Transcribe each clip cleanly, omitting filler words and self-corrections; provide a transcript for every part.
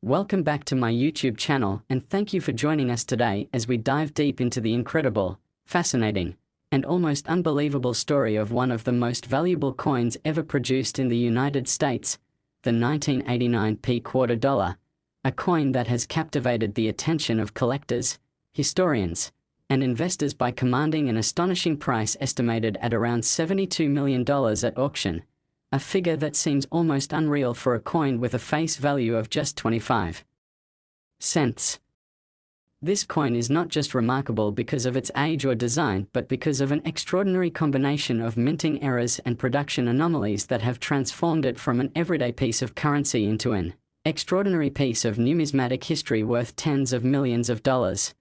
Welcome back to my YouTube channel, and thank you for joining us today as we dive deep into the incredible, fascinating, and almost unbelievable story of one of the most valuable coins ever produced in the United States, the 1989 quarter dollar, a coin that has captivated the attention of collectors, historians, and investors by commanding an astonishing price estimated at around $72 million at auction, a figure that seems almost unreal for a coin with a face value of just 25 cents. This coin is not just remarkable because of its age or design, but because of an extraordinary combination of minting errors and production anomalies that have transformed it from an everyday piece of currency into an extraordinary piece of numismatic history worth tens of millions of dollars.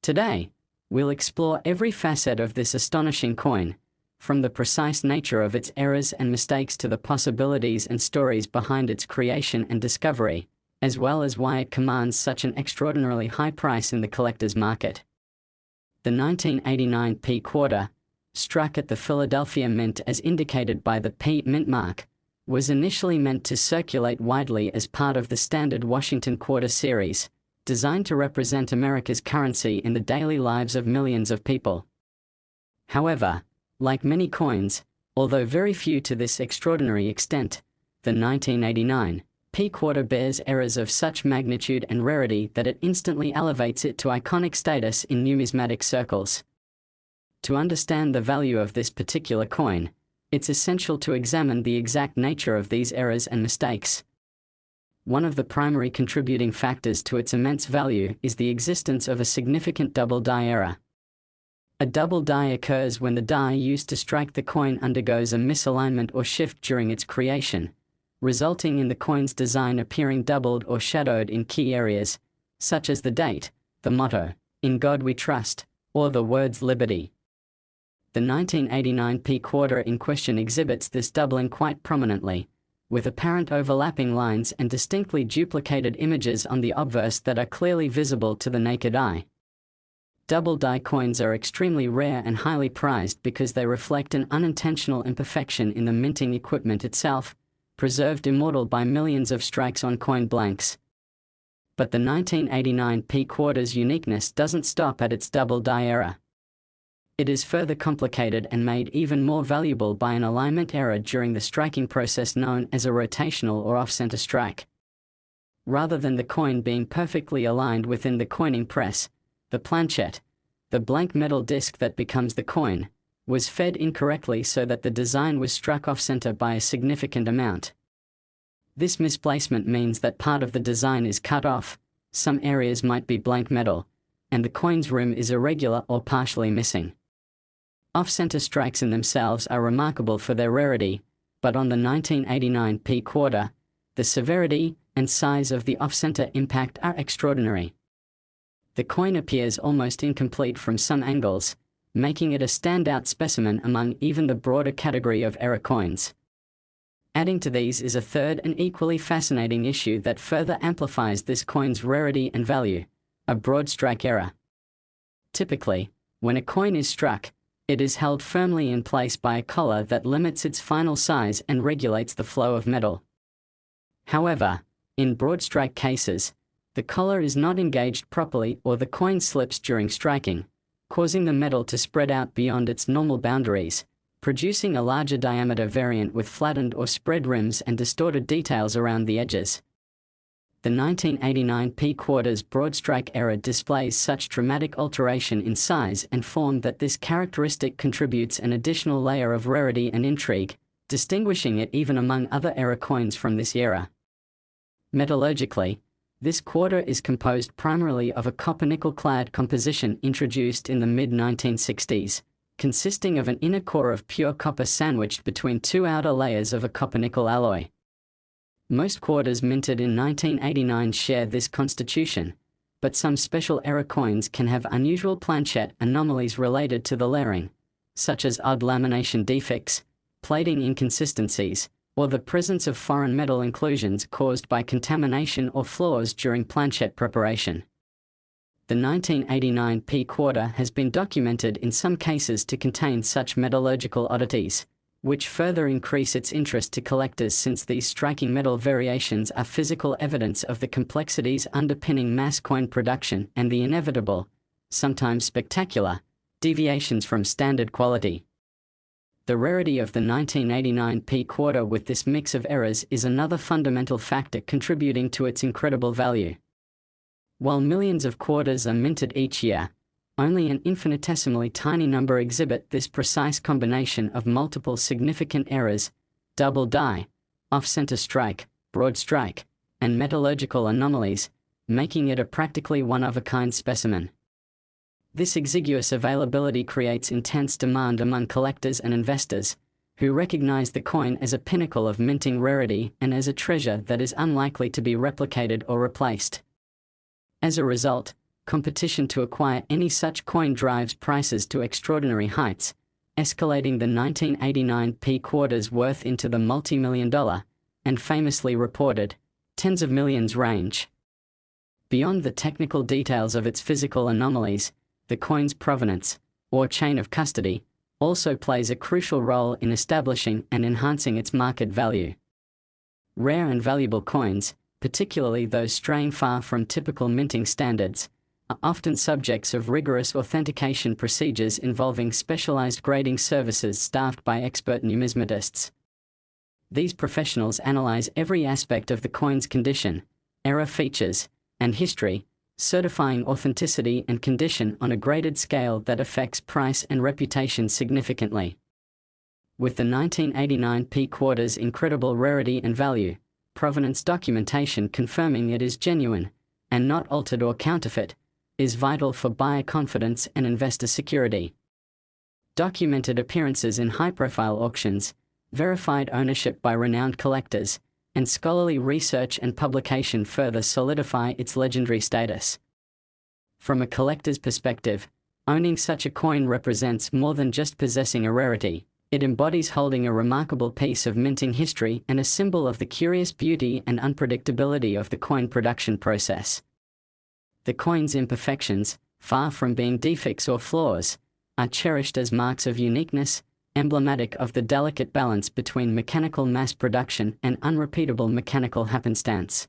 Today, we'll explore every facet of this astonishing coin, from the precise nature of its errors and mistakes to the possibilities and stories behind its creation and discovery, as well as why it commands such an extraordinarily high price in the collector's market. The 1989 quarter, struck at the Philadelphia Mint as indicated by the P mint mark, was initially meant to circulate widely as part of the standard Washington quarter series, designed to represent America's currency in the daily lives of millions of people. However, like many coins, although very few to this extraordinary extent, the 1989 quarter bears errors of such magnitude and rarity that it instantly elevates it to iconic status in numismatic circles. To understand the value of this particular coin, it's essential to examine the exact nature of these errors and mistakes. One of the primary contributing factors to its immense value is the existence of a significant double die error. A double die occurs when the die used to strike the coin undergoes a misalignment or shift during its creation, resulting in the coin's design appearing doubled or shadowed in key areas, such as the date, the motto, "In God We Trust," or the words "Liberty." The 1989 quarter in question exhibits this doubling quite prominently, with apparent overlapping lines and distinctly duplicated images on the obverse that are clearly visible to the naked eye. Double die coins are extremely rare and highly prized because they reflect an unintentional imperfection in the minting equipment itself, preserved immortal by millions of strikes on coin blanks. But the 1989 quarter's uniqueness doesn't stop at its double die error. It is further complicated and made even more valuable by an alignment error during the striking process known as a rotational or off-center strike. Rather than the coin being perfectly aligned within the coining press, the planchette, the blank metal disc that becomes the coin, was fed incorrectly so that the design was struck off-center by a significant amount. This misplacement means that part of the design is cut off, some areas might be blank metal, and the coin's rim is irregular or partially missing. Off-center strikes in themselves are remarkable for their rarity, but on the 1989 quarter, the severity and size of the off-center impact are extraordinary. The coin appears almost incomplete from some angles, making it a standout specimen among even the broader category of error coins. Adding to these is a third and equally fascinating issue that further amplifies this coin's rarity and value: a broad strike error. Typically, when a coin is struck, it is held firmly in place by a collar that limits its final size and regulates the flow of metal. However, in broad strike cases, the collar is not engaged properly or the coin slips during striking, causing the metal to spread out beyond its normal boundaries, producing a larger diameter variant with flattened or spread rims and distorted details around the edges. The 1989 quarter's broad strike error displays such dramatic alteration in size and form that this characteristic contributes an additional layer of rarity and intrigue, distinguishing it even among other error coins from this era. Metallurgically, this quarter is composed primarily of a copper-nickel-clad composition introduced in the mid-1960s, consisting of an inner core of pure copper sandwiched between two outer layers of a copper-nickel alloy. Most quarters minted in 1989 share this constitution, but some special error coins can have unusual planchette anomalies related to the layering, such as odd lamination defects, plating inconsistencies, or the presence of foreign metal inclusions caused by contamination or flaws during planchette preparation. The 1989 quarter has been documented in some cases to contain such metallurgical oddities, which further increase its interest to collectors since these striking metal variations are physical evidence of the complexities underpinning mass coin production and the inevitable, sometimes spectacular, deviations from standard quality. The rarity of the 1989 P quarter with this mix of errors is another fundamental factor contributing to its incredible value. While millions of quarters are minted each year, only an infinitesimally tiny number exhibit this precise combination of multiple significant errors, double die, off-center strike, broad strike, and metallurgical anomalies, making it a practically one-of-a-kind specimen. This exiguous availability creates intense demand among collectors and investors, who recognize the coin as a pinnacle of minting rarity and as a treasure that is unlikely to be replicated or replaced. As a result, competition to acquire any such coin drives prices to extraordinary heights, escalating the 1989 P quarter's worth into the multi-million-dollar, and famously reported, tens of millions range. Beyond the technical details of its physical anomalies, the coin's provenance, or chain of custody, also plays a crucial role in establishing and enhancing its market value. Rare and valuable coins, particularly those straying far from typical minting standards, are often subjects of rigorous authentication procedures involving specialized grading services staffed by expert numismatists. These professionals analyze every aspect of the coin's condition, error features, and history, certifying authenticity and condition on a graded scale that affects price and reputation significantly. With the 1989 P quarter's incredible rarity and value, provenance documentation confirming it is genuine, and not altered or counterfeit, is vital for buyer confidence and investor security. Documented appearances in high-profile auctions, verified ownership by renowned collectors, and scholarly research and publication further solidify its legendary status. From a collector's perspective, owning such a coin represents more than just possessing a rarity. It embodies holding a remarkable piece of minting history and a symbol of the curious beauty and unpredictability of the coin production process. The coin's imperfections, far from being defects or flaws, are cherished as marks of uniqueness, emblematic of the delicate balance between mechanical mass production and unrepeatable mechanical happenstance.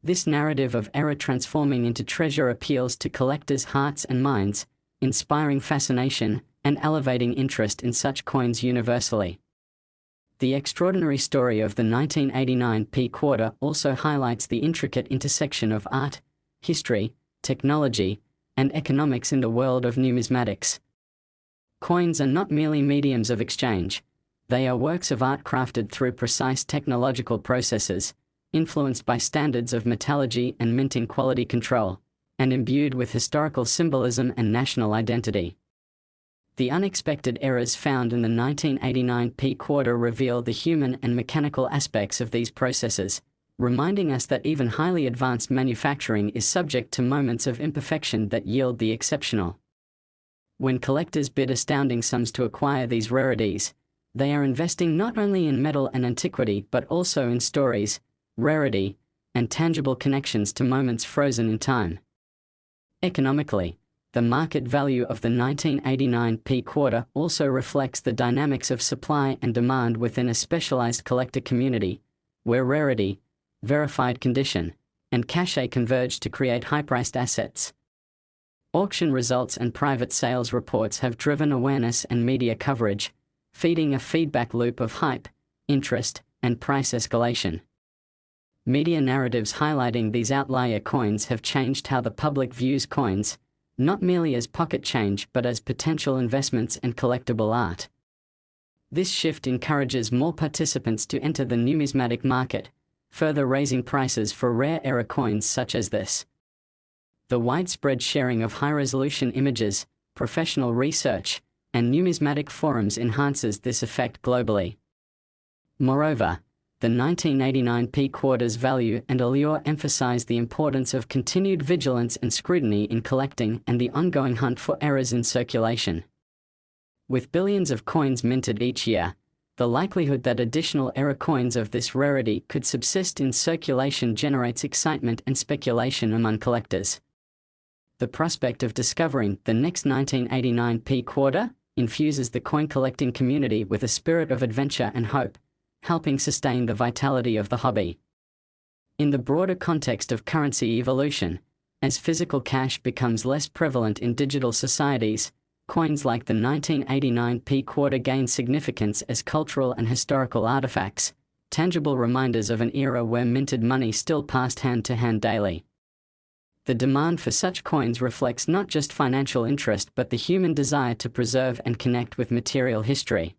This narrative of error transforming into treasure appeals to collectors' hearts and minds, inspiring fascination and elevating interest in such coins universally. The extraordinary story of the 1989 P quarter also highlights the intricate intersection of art, history, technology, and economics in the world of numismatics. Coins are not merely mediums of exchange, they are works of art crafted through precise technological processes, influenced by standards of metallurgy and minting quality control, and imbued with historical symbolism and national identity. The unexpected errors found in the 1989 P quarter reveal the human and mechanical aspects of these processes, reminding us that even highly advanced manufacturing is subject to moments of imperfection that yield the exceptional. When collectors bid astounding sums to acquire these rarities, they are investing not only in metal and antiquity but also in stories, rarity, and tangible connections to moments frozen in time. Economically, the market value of the 1989 P quarter also reflects the dynamics of supply and demand within a specialized collector community, where rarity, verified condition, and cachet converge to create high-priced assets. Auction results and private sales reports have driven awareness and media coverage, feeding a feedback loop of hype, interest, and price escalation. Media narratives highlighting these outlier coins have changed how the public views coins, not merely as pocket change but as potential investments and collectible art. This shift encourages more participants to enter the numismatic market, further raising prices for rare era coins such as this. The widespread sharing of high-resolution images, professional research, and numismatic forums enhances this effect globally. Moreover, the 1989 P quarter's value and allure emphasize the importance of continued vigilance and scrutiny in collecting and the ongoing hunt for errors in circulation. With billions of coins minted each year, the likelihood that additional error coins of this rarity could subsist in circulation generates excitement and speculation among collectors. The prospect of discovering the next 1989 P quarter, infuses the coin-collecting community with a spirit of adventure and hope, helping sustain the vitality of the hobby. In the broader context of currency evolution, as physical cash becomes less prevalent in digital societies, coins like the 1989 P-quarter gain significance as cultural and historical artifacts, tangible reminders of an era where minted money still passed hand to hand daily. The demand for such coins reflects not just financial interest but the human desire to preserve and connect with material history.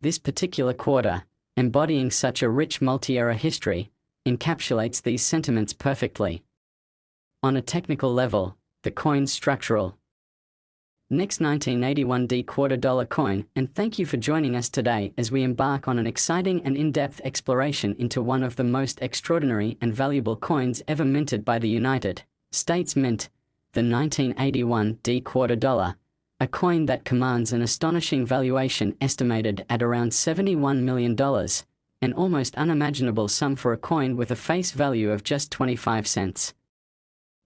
This particular quarter, embodying such a rich multi-era history, encapsulates these sentiments perfectly. On a technical level, the coin's structural. Next 1981 D quarter dollar coin, and thank you for joining us today as we embark on an exciting and in-depth exploration into one of the most extraordinary and valuable coins ever minted by the United States Mint, the 1981 D quarter dollar, a coin that commands an astonishing valuation estimated at around $71 million, an almost unimaginable sum for a coin with a face value of just 25 cents.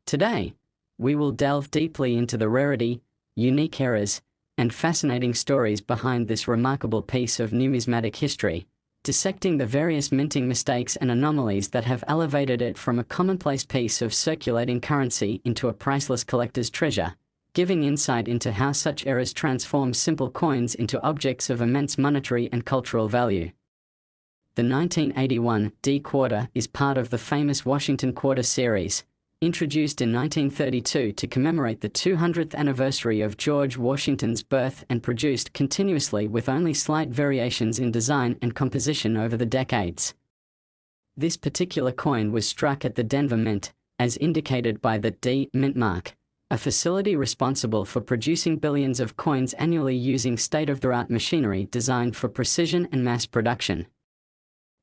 Today, we will delve deeply into the rarity, unique eras, and fascinating stories behind this remarkable piece of numismatic history, dissecting the various minting mistakes and anomalies that have elevated it from a commonplace piece of circulating currency into a priceless collector's treasure, giving insight into how such eras transform simple coins into objects of immense monetary and cultural value. The 1981 D quarter is part of the famous Washington Quarter series, introduced in 1932 to commemorate the 200th anniversary of George Washington's birth and produced continuously with only slight variations in design and composition over the decades. This particular coin was struck at the Denver Mint, as indicated by the D Mint mark, a facility responsible for producing billions of coins annually using state-of-the-art machinery designed for precision and mass production.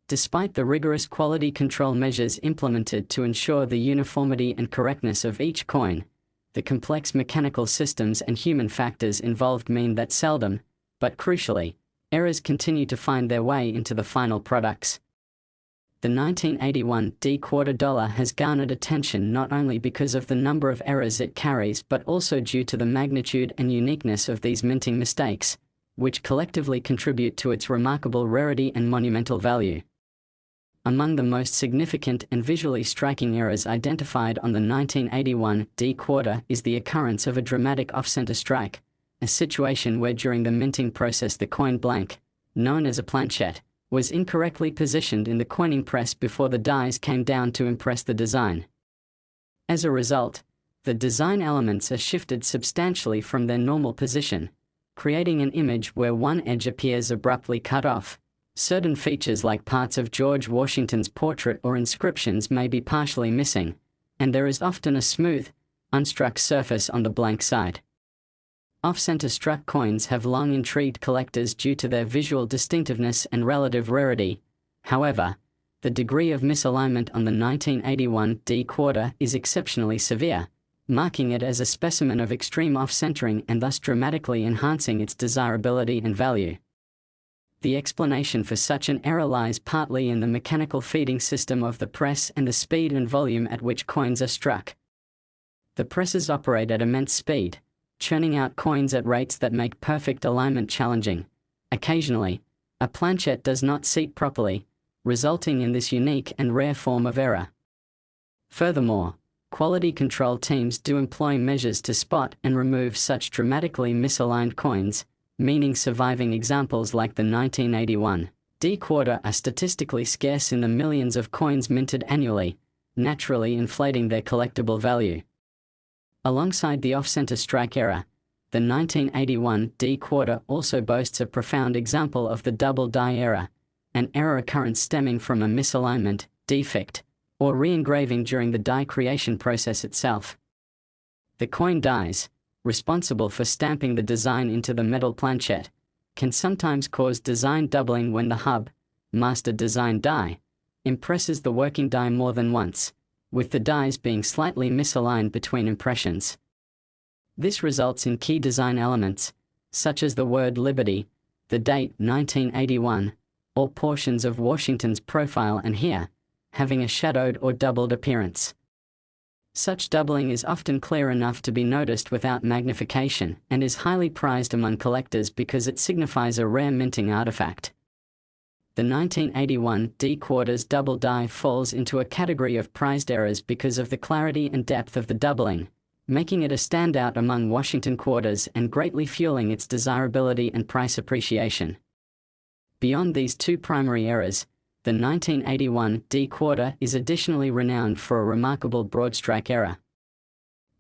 Despite the rigorous quality control measures implemented to ensure the uniformity and correctness of each coin, the complex mechanical systems and human factors involved mean that seldom, but crucially, errors continue to find their way into the final products. The 1981 D quarter dollar has garnered attention not only because of the number of errors it carries but also due to the magnitude and uniqueness of these minting mistakes, which collectively contribute to its remarkable rarity and monumental value. Among the most significant and visually striking errors identified on the 1981 D quarter is the occurrence of a dramatic off-center strike, a situation where during the minting process the coin blank, known as a planchette, was incorrectly positioned in the coining press before the dies came down to impress the design. As a result, the design elements are shifted substantially from their normal position, creating an image where one edge appears abruptly cut off. Certain features like parts of George Washington's portrait or inscriptions may be partially missing, and there is often a smooth, unstruck surface on the blank side. Off-center struck coins have long intrigued collectors due to their visual distinctiveness and relative rarity. However, the degree of misalignment on the 1981 D quarter is exceptionally severe, marking it as a specimen of extreme off-centering and thus dramatically enhancing its desirability and value. The explanation for such an error lies partly in the mechanical feeding system of the press and the speed and volume at which coins are struck. The presses operate at immense speed, churning out coins at rates that make perfect alignment challenging. Occasionally, a planchette does not seat properly, resulting in this unique and rare form of error. Furthermore, quality control teams do employ measures to spot and remove such dramatically misaligned coins, meaning surviving examples like the 1981 D quarter are statistically scarce in the millions of coins minted annually, naturally inflating their collectible value. Alongside the off-center strike error, the 1981 D quarter also boasts a profound example of the double die error, an error occurrence stemming from a misalignment, defect, or re-engraving during the die creation process itself. The coin dies, responsible for stamping the design into the metal planchette, can sometimes cause design doubling when the hub, master design die, impresses the working die more than once, with the dies being slightly misaligned between impressions. This results in key design elements, such as the word Liberty, the date 1981, or portions of Washington's profile and hair, having a shadowed or doubled appearance. Such doubling is often clear enough to be noticed without magnification and is highly prized among collectors because it signifies a rare minting artifact. The 1981 D quarters double die falls into a category of prized errors because of the clarity and depth of the doubling, making it a standout among Washington quarters and greatly fueling its desirability and price appreciation. Beyond these two primary errors, the 1981 D quarter is additionally renowned for a remarkable broadstrike error.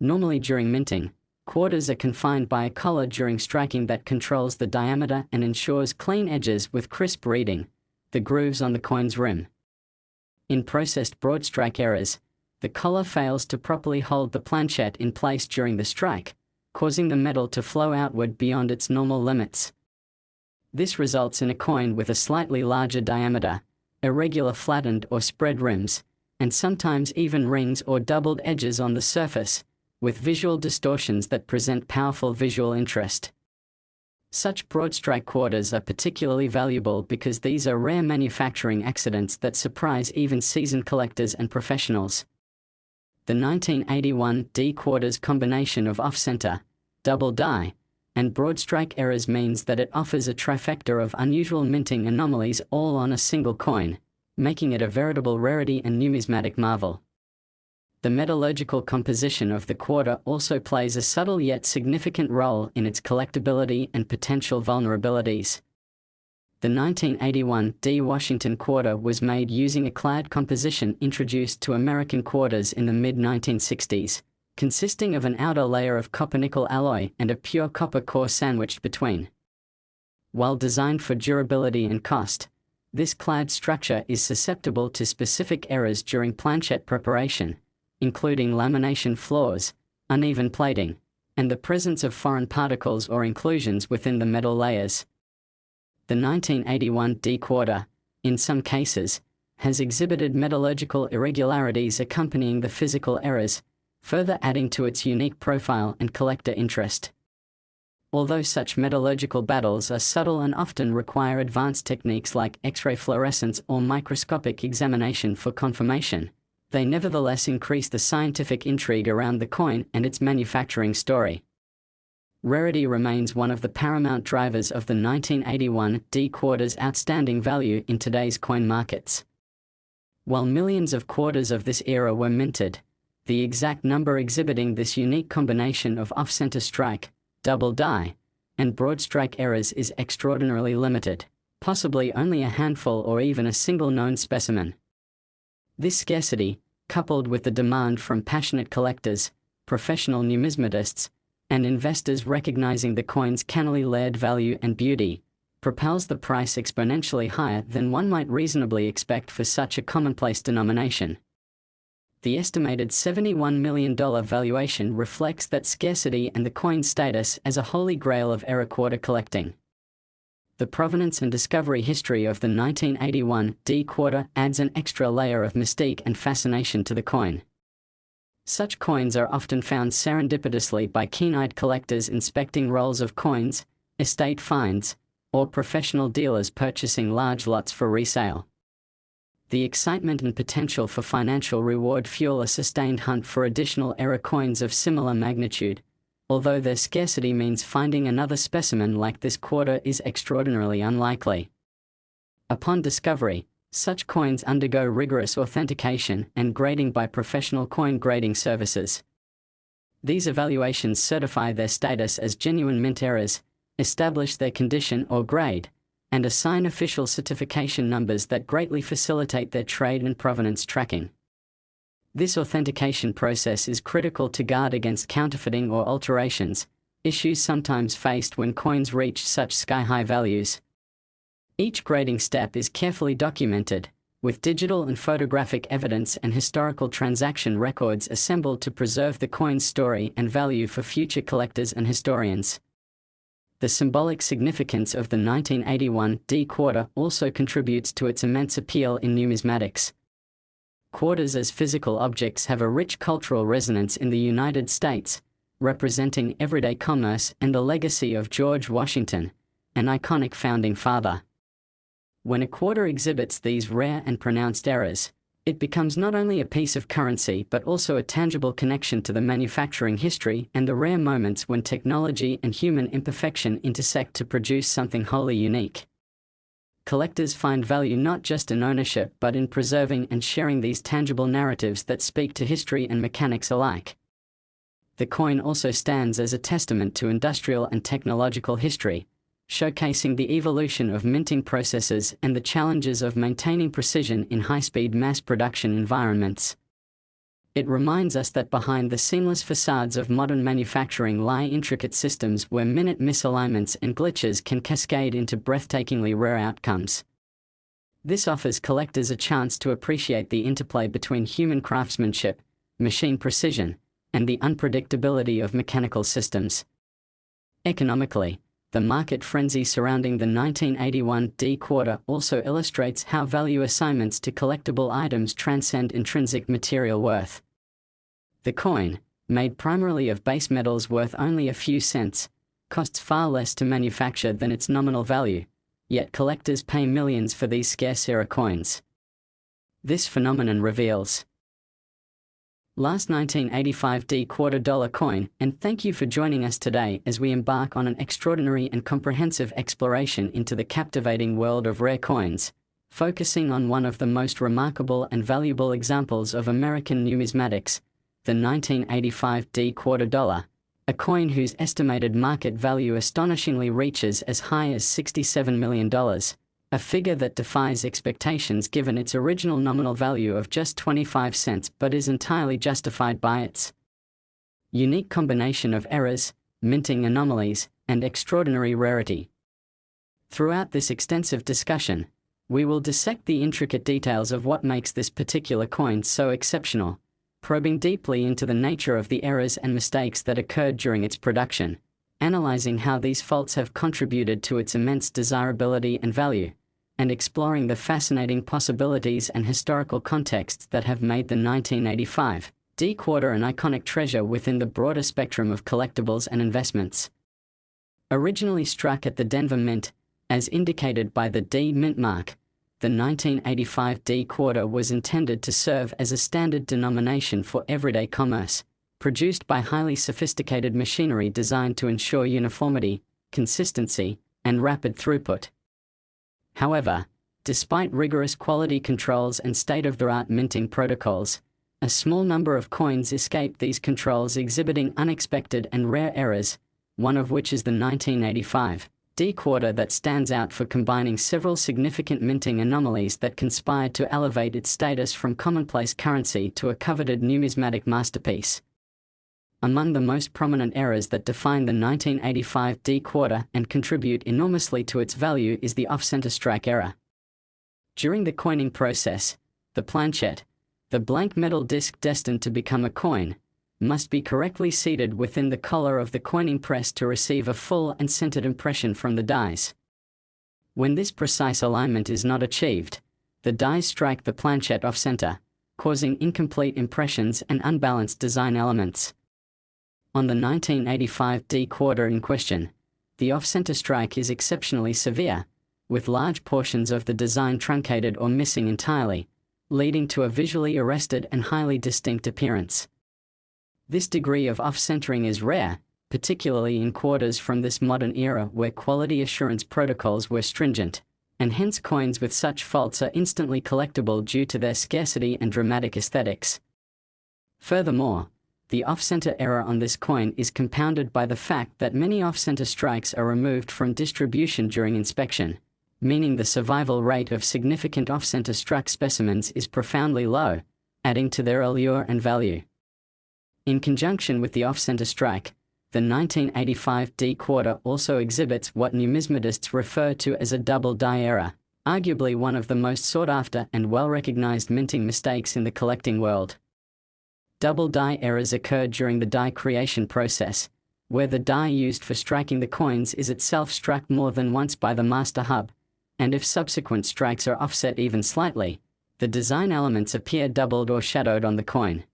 Normally during minting, quarters are confined by a collar during striking that controls the diameter and ensures clean edges with crisp reading, the grooves on the coin's rim. In processed broadstrike errors, the collar fails to properly hold the planchette in place during the strike, causing the metal to flow outward beyond its normal limits. This results in a coin with a slightly larger diameter, irregular flattened or spread rims, and sometimes even rings or doubled edges on the surface, with visual distortions that present powerful visual interest. Such broadstrike quarters are particularly valuable because these are rare manufacturing accidents that surprise even seasoned collectors and professionals. The 1981 D quarters combination of off-center, double die, and broadstrike errors means that it offers a trifecta of unusual minting anomalies all on a single coin, making it a veritable rarity and numismatic marvel. The metallurgical composition of the quarter also plays a subtle yet significant role in its collectability and potential vulnerabilities. The 1981 D Washington quarter was made using a clad composition introduced to American quarters in the mid-1960s, consisting of an outer layer of copper-nickel alloy and a pure copper core sandwiched between. While designed for durability and cost, this clad structure is susceptible to specific errors during planchette preparation, including lamination flaws, uneven plating, and the presence of foreign particles or inclusions within the metal layers. The 1981 D quarter, in some cases, has exhibited metallurgical irregularities accompanying the physical errors, further adding to its unique profile and collector interest. Although such metallurgical battles are subtle and often require advanced techniques like X-ray fluorescence or microscopic examination for confirmation, they nevertheless increase the scientific intrigue around the coin and its manufacturing story. Rarity remains one of the paramount drivers of the 1981 D quarter's outstanding value in today's coin markets. While millions of quarters of this era were minted, the exact number exhibiting this unique combination of off-center strike, double die, and broadstrike errors is extraordinarily limited, possibly only a handful or even a single known specimen. This scarcity, coupled with the demand from passionate collectors, professional numismatists, and investors recognizing the coin's cannily layered value and beauty, propels the price exponentially higher than one might reasonably expect for such a commonplace denomination. The estimated $71 million valuation reflects that scarcity and the coin's status as a holy grail of era quarter collecting. The provenance and discovery history of the 1981 D quarter adds an extra layer of mystique and fascination to the coin. Such coins are often found serendipitously by keen-eyed collectors inspecting rolls of coins, estate finds, or professional dealers purchasing large lots for resale. The excitement and potential for financial reward fuel a sustained hunt for additional era coins of similar magnitude, although their scarcity means finding another specimen like this quarter is extraordinarily unlikely. Upon discovery, such coins undergo rigorous authentication and grading by professional coin grading services. These evaluations certify their status as genuine mint errors, establish their condition or grade, and assign official certification numbers that greatly facilitate their trade and provenance tracking. This authentication process is critical to guard against counterfeiting or alterations, issues sometimes faced when coins reach such sky-high values. Each grading step is carefully documented, with digital and photographic evidence and historical transaction records assembled to preserve the coin's story and value for future collectors and historians. The symbolic significance of the 1981 D quarter also contributes to its immense appeal in numismatics. Quarters as physical objects have a rich cultural resonance in the United States, representing everyday commerce and the legacy of George Washington, an iconic founding father. When a quarter exhibits these rare and pronounced errors, It becomes not only a piece of currency but also a tangible connection to the manufacturing history and the rare moments when technology and human imperfection intersect to produce something wholly unique. Collectors find value not just in ownership but in preserving and sharing these tangible narratives that speak to history and mechanics alike. The coin also stands as a testament to industrial and technological history, showcasing the evolution of minting processes and the challenges of maintaining precision in high-speed mass production environments. It reminds us that behind the seamless facades of modern manufacturing lie intricate systems where minute misalignments and glitches can cascade into breathtakingly rare outcomes. This offers collectors a chance to appreciate the interplay between human craftsmanship, machine precision, and the unpredictability of mechanical systems. Economically, the market frenzy surrounding the 1981 D-Quarter also illustrates how value assignments to collectible items transcend intrinsic material worth. The coin, made primarily of base metals worth only a few cents, costs far less to manufacture than its nominal value, yet collectors pay millions for these scarce-era coins. This phenomenon reveals last 1985 D-Quarter dollar coin, and thank you for joining us today as we embark on an extraordinary and comprehensive exploration into the captivating world of rare coins, focusing on one of the most remarkable and valuable examples of American numismatics, the 1985 D-Quarter dollar, a coin whose estimated market value astonishingly reaches as high as $67 million. A figure that defies expectations given its original nominal value of just 25 cents but is entirely justified by its unique combination of errors, minting anomalies, and extraordinary rarity. Throughout this extensive discussion, we will dissect the intricate details of what makes this particular coin so exceptional, probing deeply into the nature of the errors and mistakes that occurred during its production, analyzing how these faults have contributed to its immense desirability and value, and exploring the fascinating possibilities and historical contexts that have made the 1985 D-Quarter an iconic treasure within the broader spectrum of collectibles and investments. Originally struck at the Denver Mint, as indicated by the D Mint mark, the 1985 D-Quarter was intended to serve as a standard denomination for everyday commerce, produced by highly sophisticated machinery designed to ensure uniformity, consistency, and rapid throughput. However, despite rigorous quality controls and state-of-the-art minting protocols, a small number of coins escaped these controls exhibiting unexpected and rare errors, one of which is the 1985 D-Quarter that stands out for combining several significant minting anomalies that conspired to elevate its status from commonplace currency to a coveted numismatic masterpiece. Among the most prominent errors that define the 1985 D-Quarter and contribute enormously to its value is the off-center strike error. During the coining process, the planchette, the blank metal disc destined to become a coin, must be correctly seated within the collar of the coining press to receive a full and centered impression from the dies. When this precise alignment is not achieved, the dies strike the planchette off-center, causing incomplete impressions and unbalanced design elements. On the 1985 D-Quarter in question, the off-center strike is exceptionally severe, with large portions of the design truncated or missing entirely, leading to a visually arrested and highly distinct appearance. This degree of off-centering is rare, particularly in quarters from this modern era where quality assurance protocols were stringent, and hence coins with such faults are instantly collectible due to their scarcity and dramatic aesthetics. Furthermore, the off-center error on this coin is compounded by the fact that many off-center strikes are removed from distribution during inspection, meaning the survival rate of significant off-center struck specimens is profoundly low, adding to their allure and value. In conjunction with the off-center strike, the 1985 D-Quarter also exhibits what numismatists refer to as a double die error, arguably one of the most sought-after and well-recognized minting mistakes in the collecting world. Double die errors occur during the die creation process, where the die used for striking the coins is itself struck more than once by the master hub, and if subsequent strikes are offset even slightly, the design elements appear doubled or shadowed on the coin.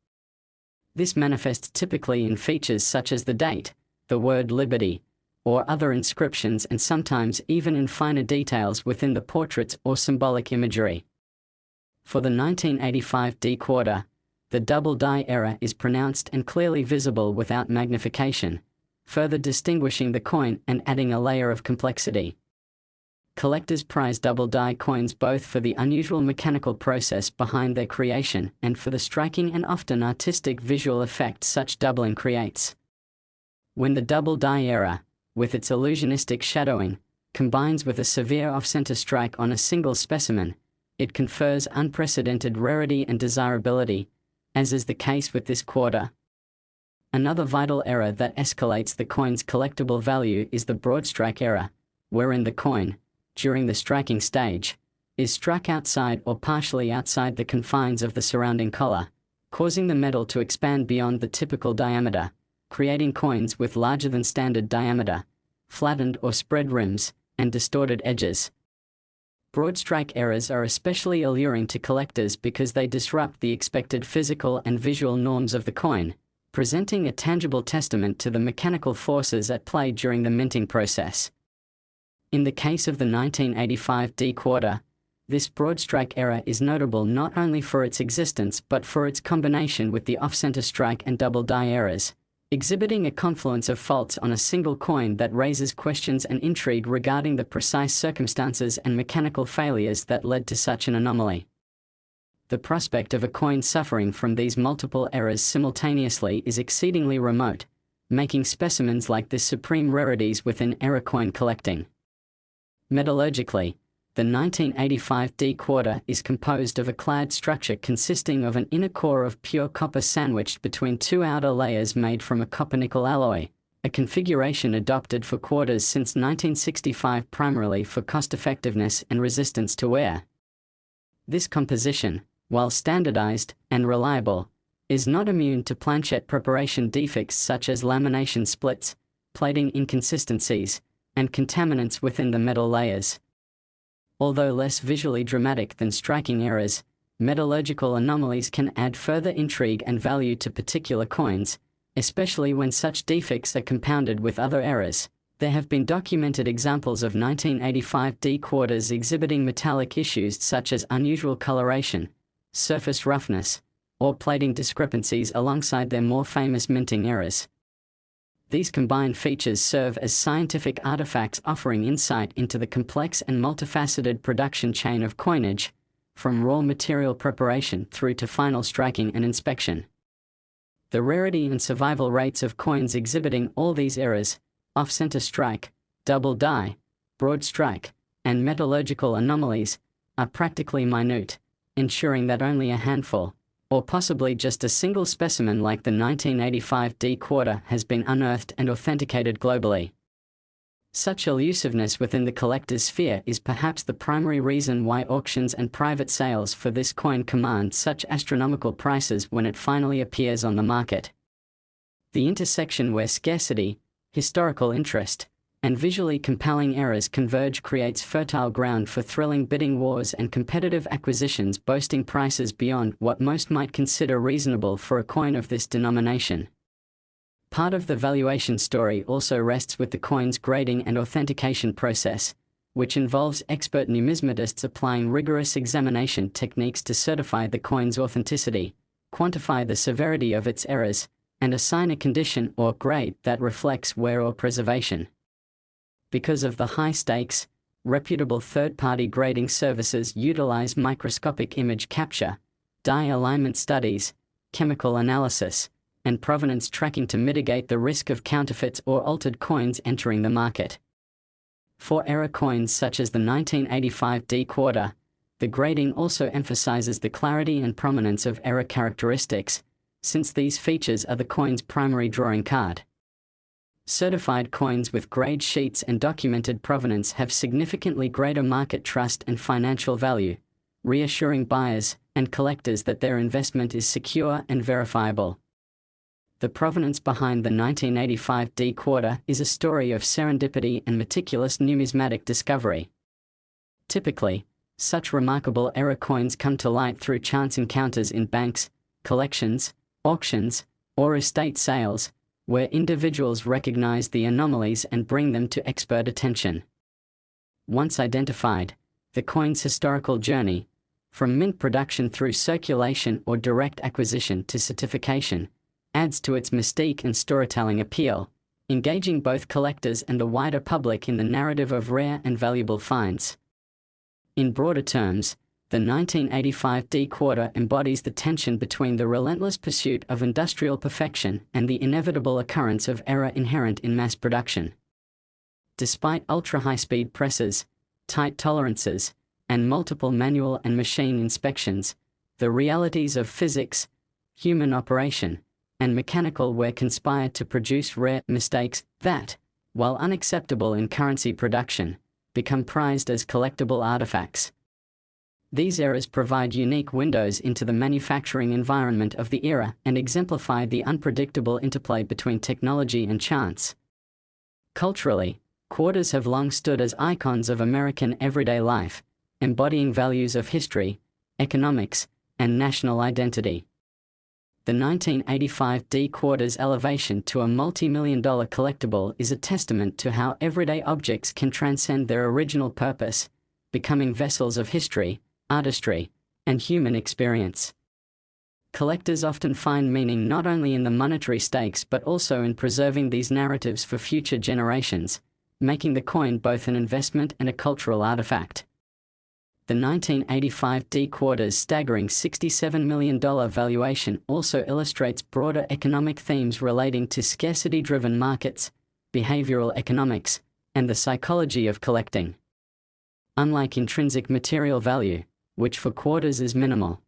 This manifests typically in features such as the date, the word Liberty, or other inscriptions, and sometimes even in finer details within the portraits or symbolic imagery. For the 1985 D quarter, the double die error is pronounced and clearly visible without magnification, further distinguishing the coin and adding a layer of complexity. Collectors prize double die coins both for the unusual mechanical process behind their creation and for the striking and often artistic visual effect such doubling creates. When the double die error, with its illusionistic shadowing, combines with a severe off-center strike on a single specimen, it confers unprecedented rarity and desirability, as is the case with this quarter. Another vital error that escalates the coin's collectible value is the broad strike error, wherein the coin, during the striking stage, is struck outside or partially outside the confines of the surrounding collar, causing the metal to expand beyond the typical diameter, creating coins with larger than standard diameter, flattened or spread rims, and distorted edges. Broad strike errors are especially alluring to collectors because they disrupt the expected physical and visual norms of the coin, presenting a tangible testament to the mechanical forces at play during the minting process. In the case of the 1985 D quarter, this broad strike error is notable not only for its existence but for its combination with the off-center strike and double die errors, exhibiting a confluence of faults on a single coin that raises questions and intrigue regarding the precise circumstances and mechanical failures that led to such an anomaly. The prospect of a coin suffering from these multiple errors simultaneously is exceedingly remote, making specimens like this supreme rarities within error coin collecting. Metallurgically, the 1985 D quarter is composed of a clad structure consisting of an inner core of pure copper sandwiched between two outer layers made from a copper-nickel alloy, a configuration adopted for quarters since 1965 primarily for cost-effectiveness and resistance to wear. This composition, while standardized and reliable, is not immune to planchette preparation defects such as lamination splits, plating inconsistencies, and contaminants within the metal layers. Although less visually dramatic than striking errors, metallurgical anomalies can add further intrigue and value to particular coins, especially when such defects are compounded with other errors. There have been documented examples of 1985 D quarters exhibiting metallic issues such as unusual coloration, surface roughness, or plating discrepancies alongside their more famous minting errors. These combined features serve as scientific artifacts offering insight into the complex and multifaceted production chain of coinage, from raw material preparation through to final striking and inspection. The rarity and survival rates of coins exhibiting all these errors, off-center strike, double die, broad strike, and metallurgical anomalies, are practically minute, ensuring that only a handful, or possibly just a single specimen like the 1985 D quarter has been unearthed and authenticated globally. Such elusiveness within the collector's sphere is perhaps the primary reason why auctions and private sales for this coin command such astronomical prices when it finally appears on the market. The intersection where scarcity, historical interest, and visually compelling errors converge creates fertile ground for thrilling bidding wars and competitive acquisitions boasting prices beyond what most might consider reasonable for a coin of this denomination. Part of the valuation story also rests with the coin's grading and authentication process, which involves expert numismatists applying rigorous examination techniques to certify the coin's authenticity, quantify the severity of its errors, and assign a condition or grade that reflects wear or preservation. Because of the high stakes, reputable third-party grading services utilize microscopic image capture, die alignment studies, chemical analysis, and provenance tracking to mitigate the risk of counterfeits or altered coins entering the market. For error coins such as the 1985 D quarter, the grading also emphasizes the clarity and prominence of error characteristics, since these features are the coin's primary drawing card. Certified coins with grade sheets and documented provenance have significantly greater market trust and financial value, reassuring buyers and collectors that their investment is secure and verifiable. The provenance behind the 1985 D quarter is a story of serendipity and meticulous numismatic discovery. Typically, such remarkable error coins come to light through chance encounters in banks, collections, auctions, or estate sales, where individuals recognize the anomalies and bring them to expert attention. Once identified, the coin's historical journey, from mint production through circulation or direct acquisition to certification, adds to its mystique and storytelling appeal, engaging both collectors and the wider public in the narrative of rare and valuable finds. In broader terms, the 1985 D quarter embodies the tension between the relentless pursuit of industrial perfection and the inevitable occurrence of error inherent in mass production. Despite ultra-high-speed presses, tight tolerances, and multiple manual and machine inspections, the realities of physics, human operation, and mechanical wear conspired to produce rare mistakes that, while unacceptable in currency production, become prized as collectible artifacts. These errors provide unique windows into the manufacturing environment of the era and exemplify the unpredictable interplay between technology and chance. Culturally, quarters have long stood as icons of American everyday life, embodying values of history, economics, and national identity. The 1985 D quarter's elevation to a multi-million-dollar collectible is a testament to how everyday objects can transcend their original purpose, becoming vessels of history, artistry, and human experience. Collectors often find meaning not only in the monetary stakes but also in preserving these narratives for future generations, making the coin both an investment and a cultural artifact. The 1985 D quarter's staggering $67 million valuation also illustrates broader economic themes relating to scarcity-driven markets, behavioral economics, and the psychology of collecting. Unlike intrinsic material value, which for quarters is minimal,